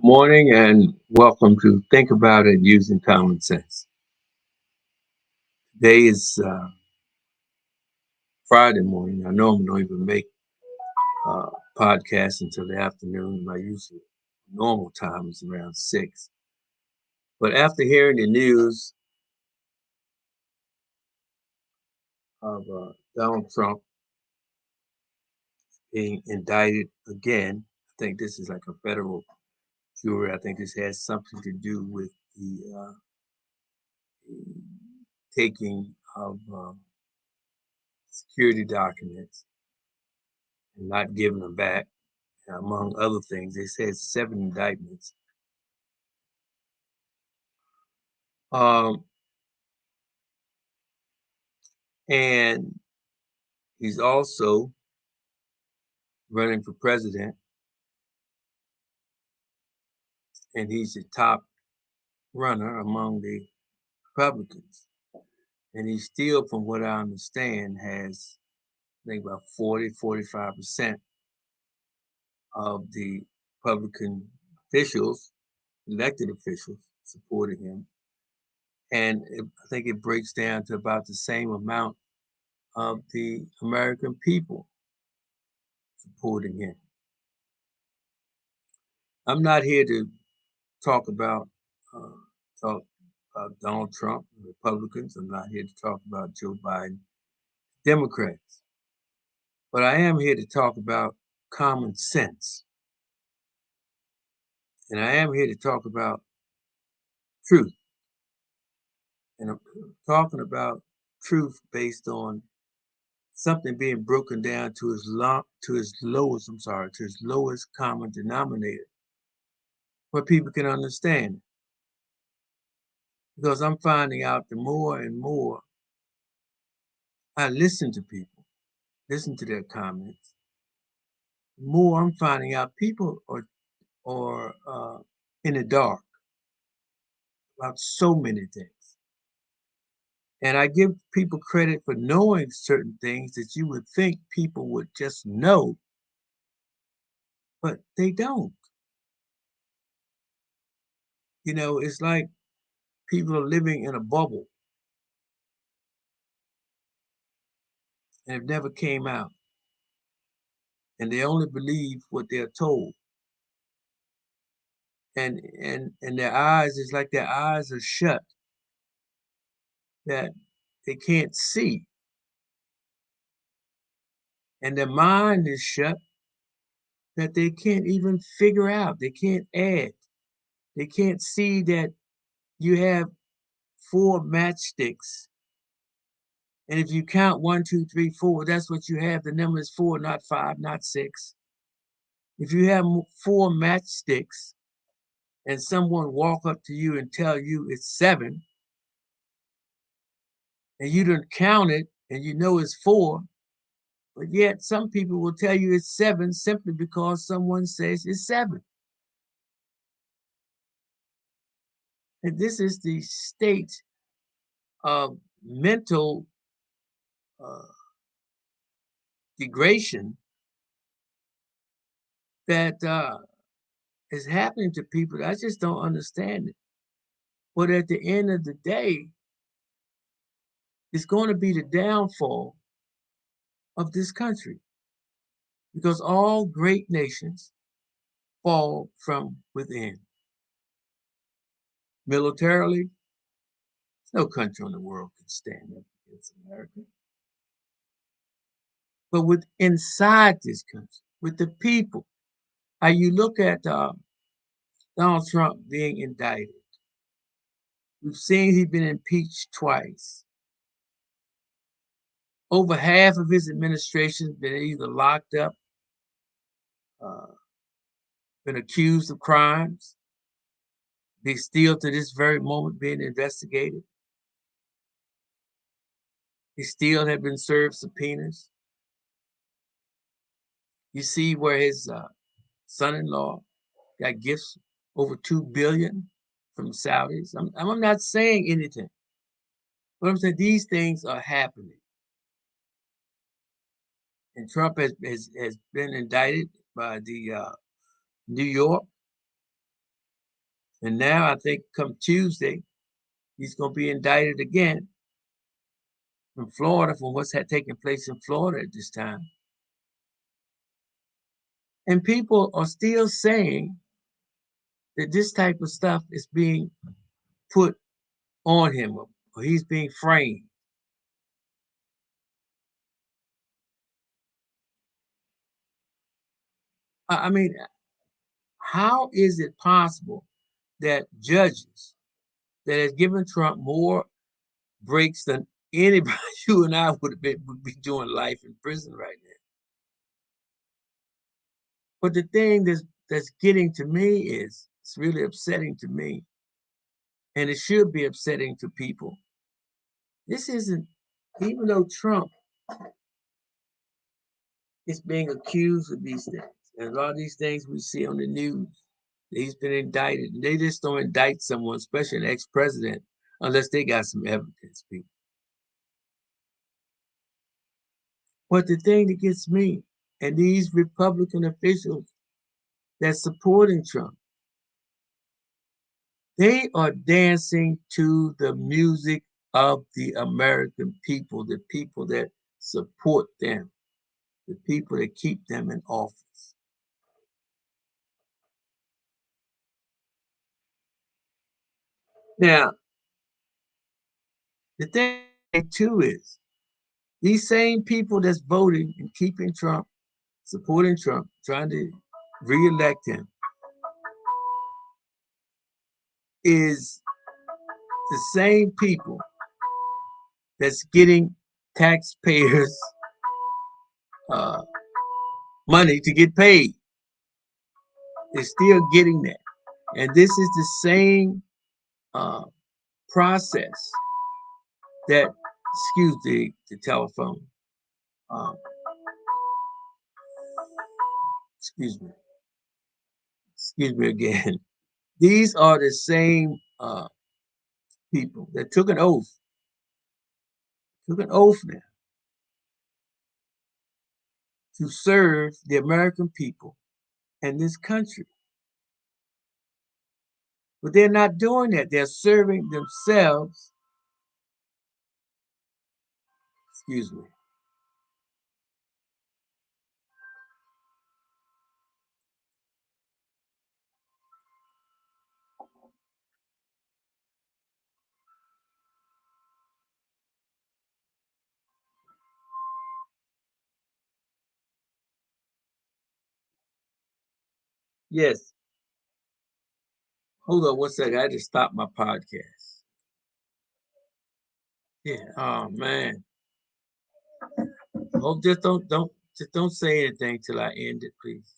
Morning and welcome to Think About It Using Common Sense. Today is Friday morning. I normally don't even make uh, podcasts until the afternoon. My usual normal time is around 6. But after hearing the news of Donald Trump being indicted again, I think this is like a federal jury. I think this has something to do with the taking of security documents and not giving them back. Among other things, they said 7 indictments. Um, and he's also running for president, and he's the top runner among the Republicans. And he still, from what I understand, has, I think, about 45% of the Republican officials, elected officials, supporting him. And I think it breaks down to about the same amount of the American people supporting him. I'm not here to talk about uh, talk about Donald Trump, Republicans. I'm not here to talk about Joe Biden, Democrats. But I am here to talk about common sense, and I am here to talk about truth. And I'm talking about truth based on something being broken down to its lowest. To its lowest common denominator, where people can understand. Because I'm finding out the more and more I listen to people, listen to their comments, the more I'm finding out people are in the dark about so many things. And I give people credit for knowing certain things that you would think people would just know, but they don't. It's like people are living in a bubble and have never came out, and they only believe what they're told. And their eyes is like their eyes are shut, that they can't see, and their mind is shut, that they can't even figure out. They can't add. They can't see that you have 4 matchsticks. And if you count 1, 2, 3, 4, that's what you have. The number is 4, not 5, not 6. If you have 4 matchsticks and someone walk up to you and tell you it's 7, and you don't count it and you know it's 4, but yet some people will tell you it's 7 simply because someone says it's 7. And this is the state of mental uh, degradation that is happening to people. I just don't understand it. But at the end of the day, it's going to be the downfall of this country because all great nations fall from within. Militarily, no country in the world can stand up against America. But with inside this country, with the people, how you look at Donald Trump being indicted. We've seen he's been impeached twice. Over half of his administration has been either locked up, uh, been accused of crimes. They still, to this very moment, being investigated. They still have been served subpoenas. You see where his son-in-law got gifts over $2 billion from Saudis. I'm not saying anything, but I'm saying these things are happening. And Trump has been indicted by the New York And now I think come Tuesday, he's going to be indicted again in Florida for what's had taken place in Florida at this time. And people are still saying that this type of stuff is being put on him or he's being framed. I mean, how is it possible that judges that has given Trump more breaks than anybody you and I would be doing life in prison right now? But the thing that's getting to me is it's really upsetting to me, and it should be upsetting to people. This isn't even though Trump is being accused of these things, and a lot of these things we see on the news, he's been indicted. They just don't indict someone, especially an ex-president, unless they got some evidence, people. But the thing that gets me, and these Republican officials that's supporting Trump, they are dancing to the music of the American people, the people that support them, the people that keep them in office. Now, the thing too is these same people that's voting and keeping Trump, supporting Trump, trying to reelect him, is the same people that's getting taxpayers uh, money to get paid. They're still getting that. And this is the same uh, process that, excuse the telephone, um, excuse me, excuse me again. These are the same people that took an oath now to serve the American people and this country. But they're not doing that. They're serving themselves. Excuse me. Yes. Hold on one second. I just stopped my podcast. Yeah. Oh man. Hope just don't say anything till I end it, please.